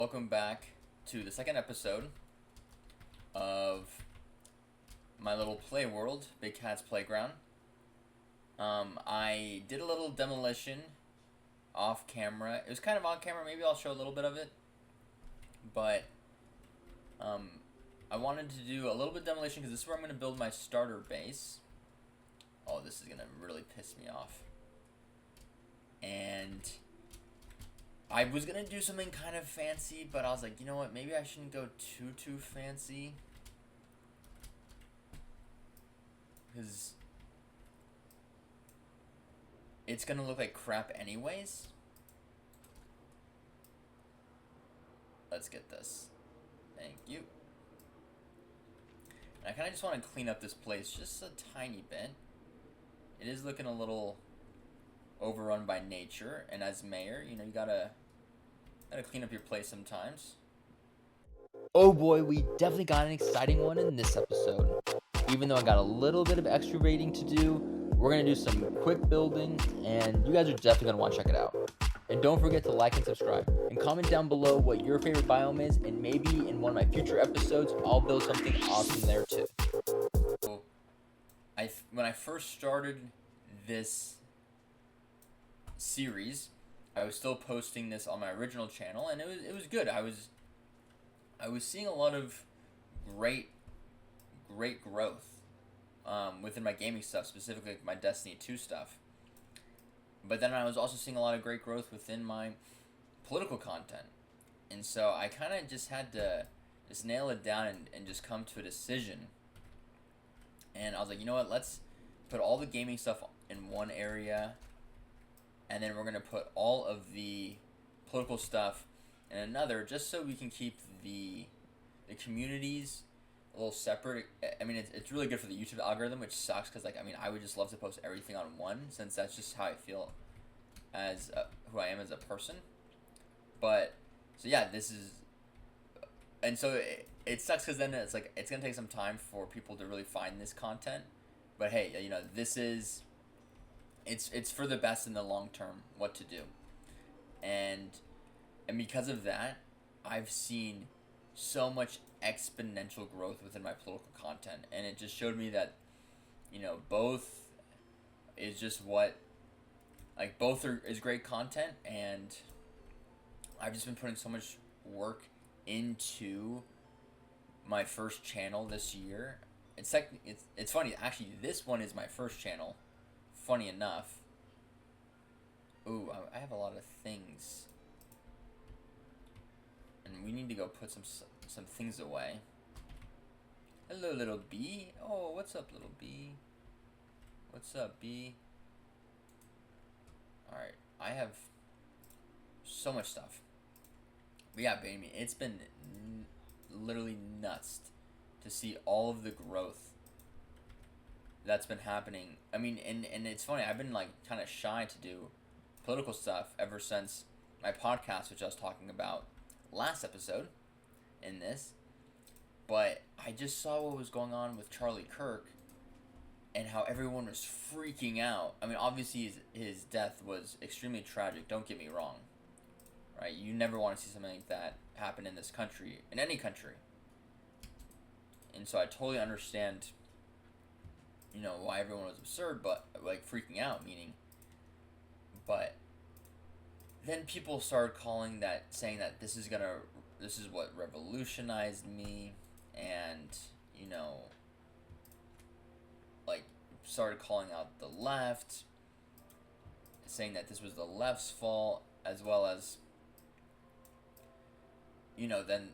Welcome back to the second episode of my little play world, Big Cat's Playground. I did a little demolition off camera. It was kind of on camera, maybe I'll show a little bit of it. But I wanted to do a little bit of demolition because this is where I'm going to build my starter base. Oh, this is going to really piss me off. And I was gonna do something kind of fancy, but I was like, you know what, maybe I shouldn't go too fancy. Because it's gonna look like crap anyways. Let's get this. Thank you. And I kind of just want to clean up this place just a tiny bit. It is looking a little overrun by nature, and as mayor, you know, you gotta clean up your place sometimes. Oh boy, we definitely got an exciting one in this episode. Even though I got a little bit of excavating to do, we're gonna do some quick building, and you guys are definitely gonna want to check it out. And don't forget to like and subscribe, and comment down below what your favorite biome is, and maybe in one of my future episodes, I'll build something awesome there too. So, when I first started this series, I was still posting this on my original channel, and it was good. I was seeing a lot of great growth within my gaming stuff, specifically my Destiny 2 stuff. But then I was also seeing a lot of great growth within my political content, and so I kind of just had to just nail it down and just come to a decision. And I was like, you know what? Let's put all the gaming stuff in one area. And then we're going to put all of the political stuff in another, just so we can keep the communities a little separate. I mean, it's really good for the YouTube algorithm, which sucks because, like, I mean, I would just love to post everything on one, since that's just how I feel as who I am as a person. But, so yeah, this is, and so it sucks because then it's like, it's going to take some time for people to really find this content. But hey, you know, this is, it's for the best in the long term what to do, and because of that, I've seen so much exponential growth within my political content, and it just showed me that, you know, both is just what, like, both is great content, and I've just been putting so much work into my first channel this year. It's funny, actually, this one is my first channel. Funny enough. Ooh, I have a lot of things. And we need to go put some things away. Hello, little bee. Oh, what's up, little bee? What's up, bee? Alright, I have so much stuff. But yeah, baby, it's been literally nuts to see all of the growth that's been happening. I mean, and it's funny, I've been like kind of shy to do political stuff ever since my podcast, which I was talking about last episode in this. But I just saw what was going on with Charlie Kirk and how everyone was freaking out. I mean, obviously his death was extremely tragic, don't get me wrong. Right? You never want to see something like that happen in this country, in any country. And so I totally understand, you know, why everyone was absurd, but like freaking out, meaning. But then people started saying that this is what revolutionized me, and, you know, like, started calling out the left, saying that this was the left's fault, as well as, you know, then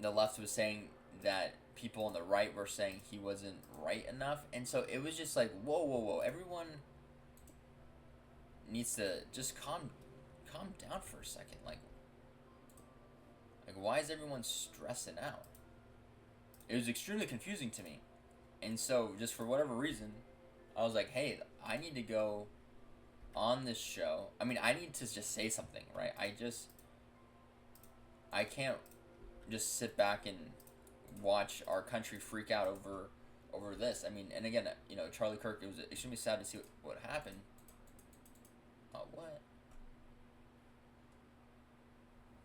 the left was saying that people on the right were saying he wasn't right enough, and so it was just like, whoa, everyone needs to just calm down for a second. Like why is everyone stressing out? It was extremely confusing to me, and so just for whatever reason, I was like, hey, I need to go on this show. I mean, I need to just say something, right? I can't just sit back and watch our country freak out over this. I mean, and again, you know, Charlie Kirk, it was extremely sad to see what happened. What?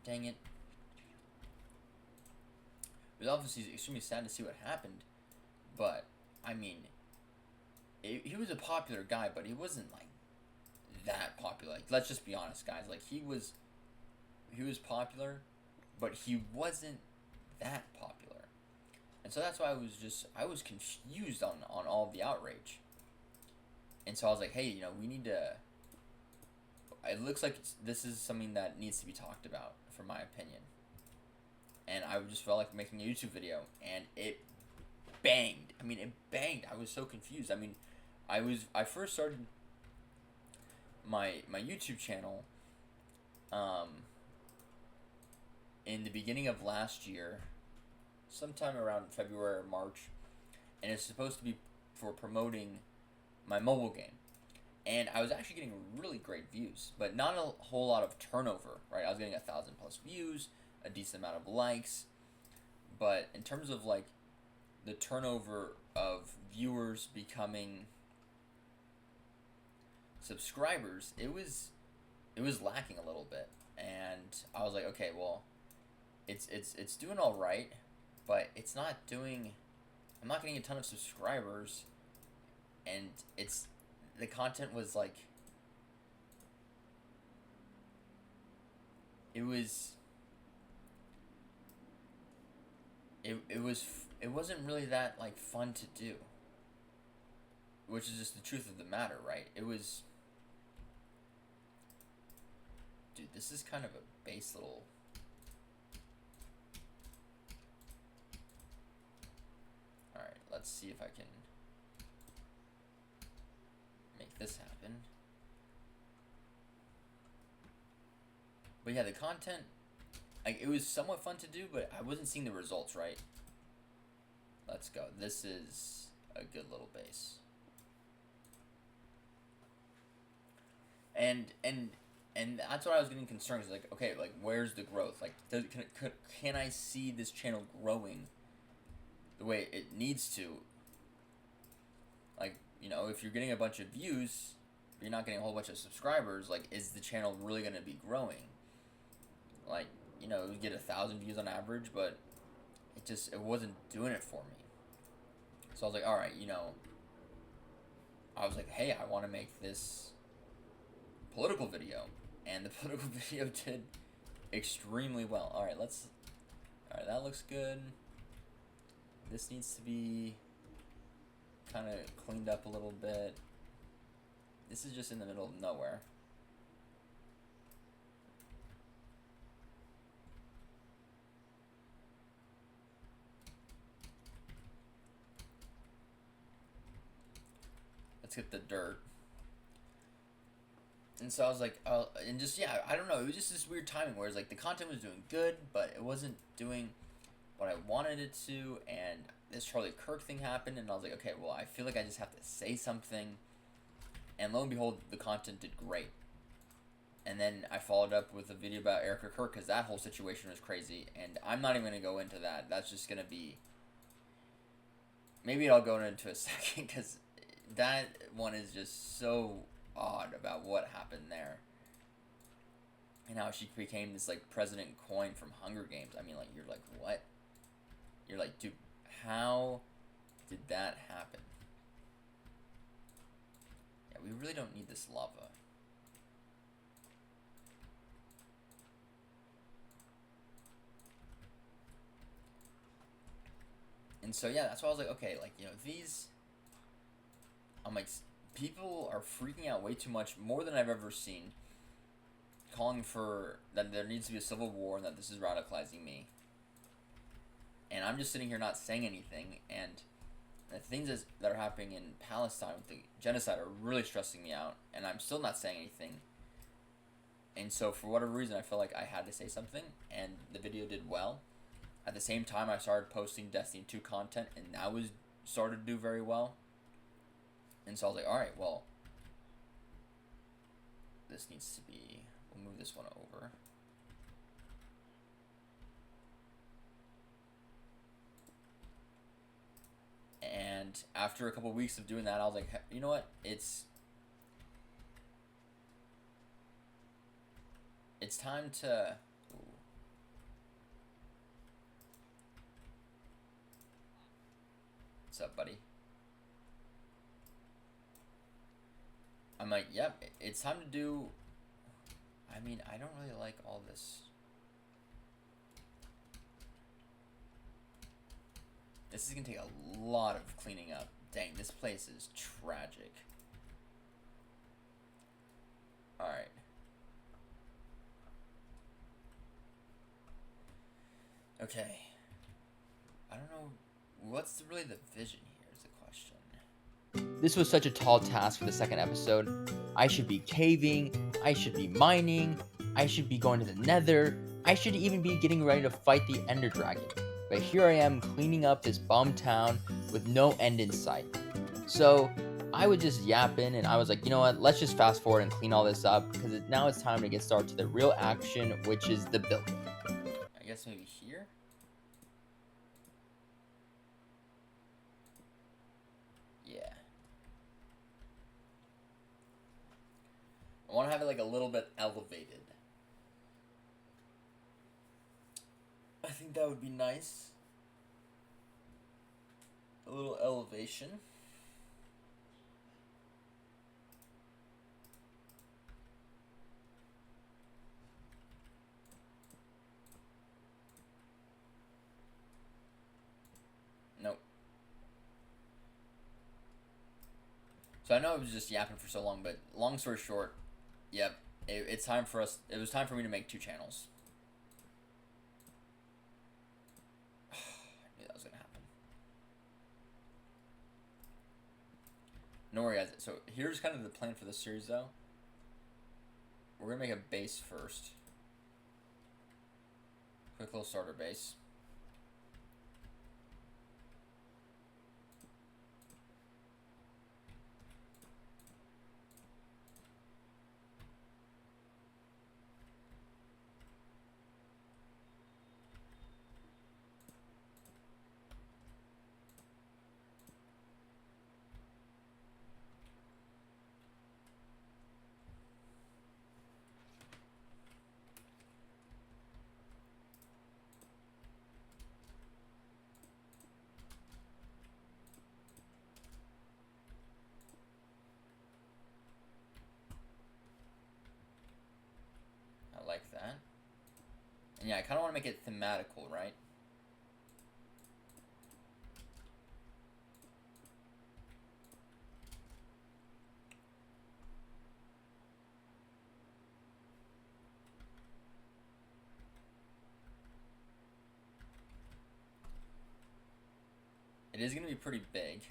Dang it. was obviously extremely sad to see what happened, but I mean, he was a popular guy, but he wasn't like that popular. Like, let's just be honest, guys. Like, he was popular, but he wasn't that popular. And so that's why I was confused on all of the outrage. And so I was like, hey, we need to. It looks like this is something that needs to be talked about, from my opinion. And I just felt like making a YouTube video, and it banged. I mean, it banged. I was so confused. I mean, I first started my YouTube channel in the beginning of last year, sometime around February or March, and it's supposed to be for promoting my mobile game. And I was actually getting really great views, but not a whole lot of turnover, right? I was getting 1,000+ views, a decent amount of likes, but in terms of like the turnover of viewers becoming subscribers, it was lacking a little bit. And I was like, okay, well, it's doing all right, but it's not doing. I'm not getting a ton of subscribers, and the content was like, it wasn't really that like fun to do, which is just the truth of the matter, right? Dude, this is kind of a base little. All right, let's see if I can make this happen. But yeah, the content, like, it was somewhat fun to do, but I wasn't seeing the results, right? Let's go. This is a good little base. And that's what I was getting concerned. Is like, okay, like, where's the growth? Like, can I see this channel growing the way it needs to? Like, if you're getting a bunch of views, but you're not getting a whole bunch of subscribers, like, is the channel really going to be growing? Like, it would get 1,000 views on average, but it wasn't doing it for me. So I was like, all right, I was like, hey, I want to make this political video, and the political video did extremely well. All right, that looks good. This needs to be kind of cleaned up a little bit. This is just in the middle of nowhere. Let's get the dirt. And so I was like, and just, yeah, I don't know. It was just this weird timing where it's like the content was doing good, but it wasn't doing what I wanted it to. And this Charlie Kirk thing happened, and I was like, okay, well, I feel like I just have to say something. And lo and behold, the content did great. And then I followed up with a video about Erica Kirk, because that whole situation was crazy. And I'm not even going to go into that. That's just going to be... Maybe I'll go into a second, because that one is just so odd about what happened there. And how she became this, like, President Coin from Hunger Games. I mean, like, you're like, what? You're like, dude, how did that happen? Yeah, we really don't need this lava. And so, yeah, that's why I was like, okay, like, these... I'm like, people are freaking out way too much, more than I've ever seen, calling for that there needs to be a civil war and that this is radicalizing me. And I'm just sitting here not saying anything, and the things that are happening in Palestine with the genocide are really stressing me out, and I'm still not saying anything. And so for whatever reason, I felt like I had to say something, and the video did well. At the same time, I started posting Destiny 2 content, and that started to do very well. And so I was like, alright, well, this needs to be... We'll move this one over. And after a couple of weeks of doing that, I was like, you know what? It's time to... What's up, buddy? I'm like, yep, it's time to do... I mean, I don't really like all this. This is gonna take a lot of cleaning up. Dang, this place is tragic. Alright. Okay. I don't know. What's really the vision here is the question. This was such a tall task for the second episode. I should be caving. I should be mining. I should be going to the nether. I should even be getting ready to fight the ender dragon. But here I am cleaning up this bum town with no end in sight. So I was just yapping and I was like, you know what? Let's just fast forward and clean all this up because now it's time to get started to the real action, which is the building. I guess maybe here? Yeah. I want to have it like a little bit elevated. I think that would be nice. A little elevation. Nope. So I know I was just yapping for so long, but long story short, yep, it's time for us. It was time for me to make 2 channels. I knew that was gonna happen. No worry, guys. So here's kind of the plan for this series, though. We're gonna make a base first. Quick little starter base. I like that. And yeah, I kind of want to make it thematical, right? It is going to be pretty big.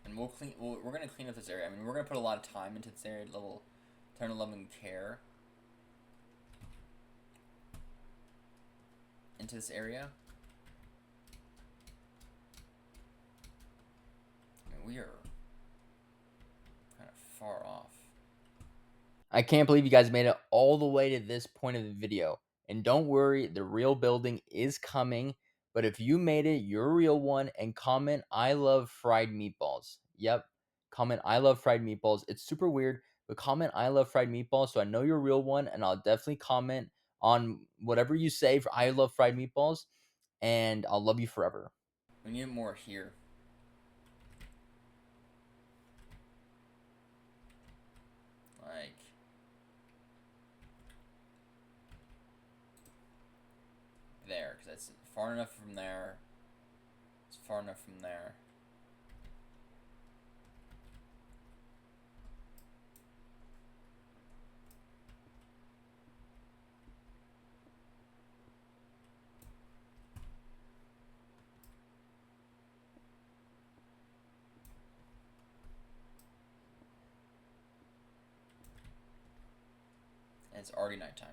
And we're going to clean up this area. I mean, we're going to put a lot of time into this area, turn 11 care into this area. I mean, we are kind of far off. I can't believe you guys made it all the way to this point of the video. And don't worry, the real building is coming. But if you made it, you're a real one. And comment, I love fried meatballs. Yep. Comment, I love fried meatballs. It's super weird, but comment, I love fried meatballs. So I know you're a real one. And I'll definitely comment on whatever you say for I love fried meatballs. And I'll love you forever. We need more here. Like... there, because that's far enough from there. It's far enough from there. And it's already nighttime.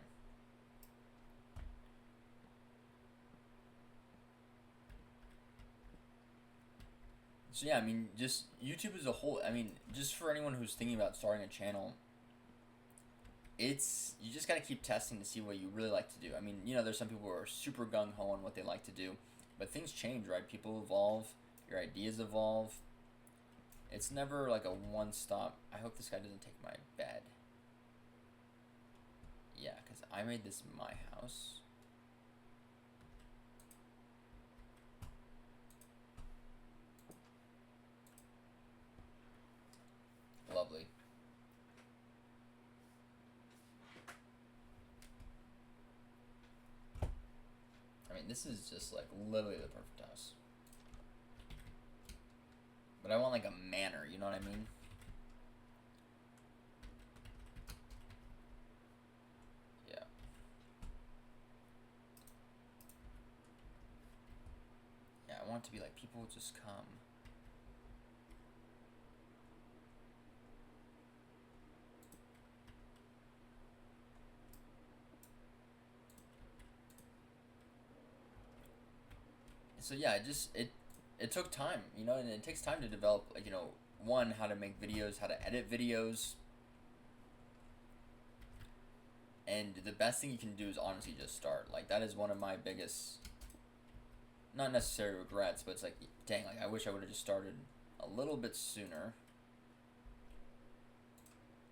So yeah, I mean, just YouTube as a whole, I mean, just for anyone who's thinking about starting a channel, you just gotta keep testing to see what you really like to do. I mean, you know, there's some people who are super gung-ho on what they like to do, but things change, right? People evolve, your ideas evolve. It's never like a one-stop. I hope this guy doesn't take my bed. Yeah, because I made this my house. Lovely. I mean, this is just like literally the perfect house. But I want like a manor, you know what I mean? Yeah. Yeah, I want it to be like people would just come. So yeah, it took time, you know, and it takes time to develop, like, you know, one, how to make videos, how to edit videos. And the best thing you can do is honestly just start. Like, that is one of my biggest, not necessarily regrets, but it's like, dang, like, I wish I would have just started a little bit sooner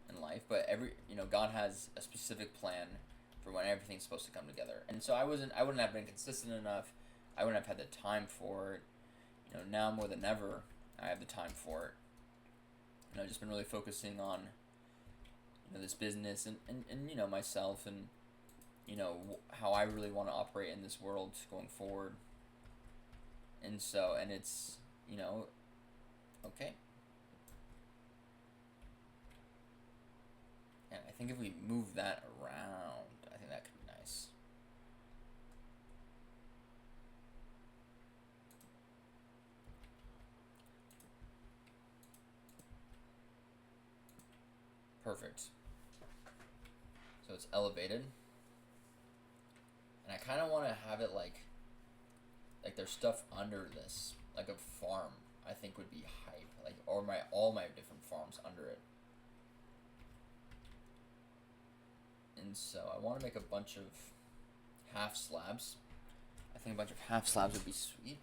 in life. But you know, God has a specific plan for when everything's supposed to come together. And so I wouldn't have been consistent enough. I wouldn't have had the time for it. You know, now more than ever, I have the time for it. You know, I've just been really focusing on, you know, this business and you know, myself, and you know, how I really want to operate in this world going forward. And so, and it's, you know, okay. And I think if we move that around, I think that could be nice. Perfect. So it's elevated. And I kind of want to have it like there's stuff under this, like a farm. I think would be hype, like, or all my different farms under it. And so I want to make a bunch of half slabs. I think a bunch of half slabs would be sweet.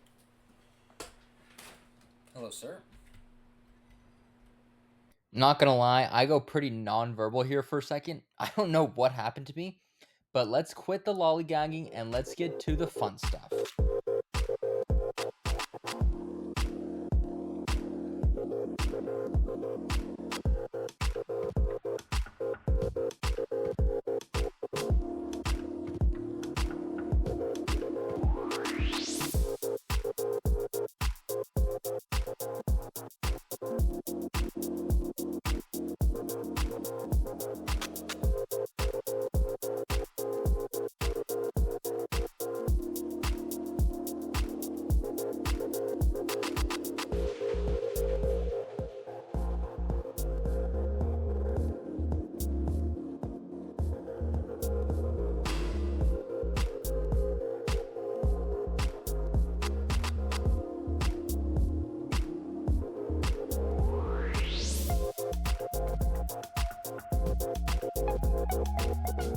Hello, sir. Not gonna lie, I go pretty non-verbal here for a second. I don't know what happened to me, but let's quit the lollygagging and let's get to the fun stuff.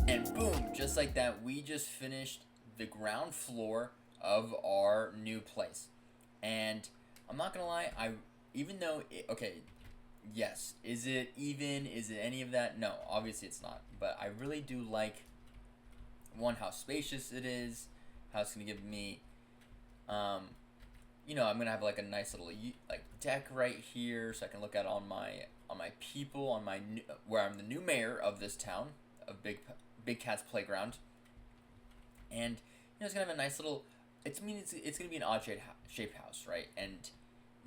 And boom, just like that, we just finished the ground floor of our new place. And I'm not gonna lie, even though okay, yes, is it even? Is it any of that? No, obviously it's not. But I really do like, one, how spacious it is, how it's gonna give me, um, you know, I'm gonna have like a nice little like deck right here, so I can look out on my people, on my where I'm the new mayor of this town, of Big Cat's Playground, and you know, it's gonna have a nice little. It's gonna be an odd shaped house, right? And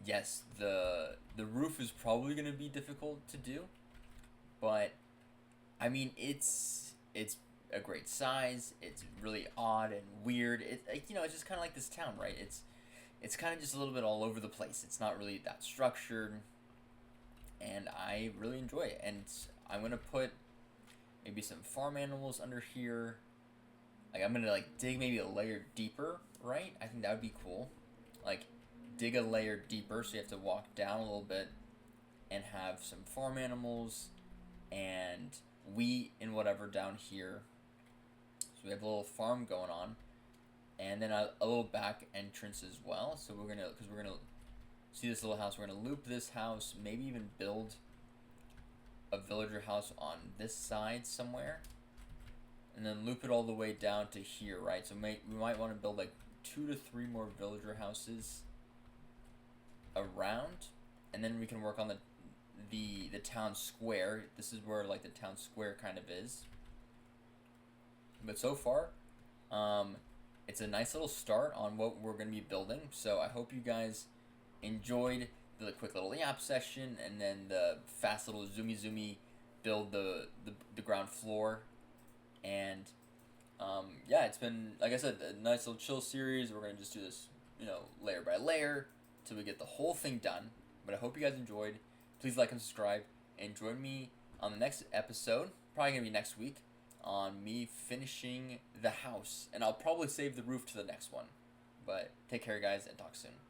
yes, the roof is probably gonna be difficult to do, but I mean, it's a great size. It's really odd and weird. It, like, you know, it's just kind of like this town, right? It's kind of just a little bit all over the place. It's not really that structured, and I really enjoy it. And I'm gonna put maybe some farm animals under here. Like, I'm gonna like dig maybe a layer deeper, right? I think that would be cool. Like, dig a layer deeper, so you have to walk down a little bit and have some farm animals and wheat and whatever down here. So we have a little farm going on, and then a little back entrance as well. So we're gonna, because we're gonna see this little house. We're gonna loop this house, maybe even build a villager house on this side somewhere. and then loop it all the way down to here, right? So we might want to build like 2 to 3 more villager houses around, and then we can work on the town square. This is where like the town square kind of is. But so far, it's a nice little start on what we're going to be building. So I hope you guys enjoyed the quick little yap session, and then the fast little zoomy build the ground floor. And yeah, it's been, like I said, a nice little chill series. We're going to just do this, layer by layer till we get the whole thing done. But I hope you guys enjoyed. Please like and subscribe, and join me on the next episode, probably going to be next week, on me finishing the house. And I'll probably save the roof to the next one. But take care, guys, and talk soon.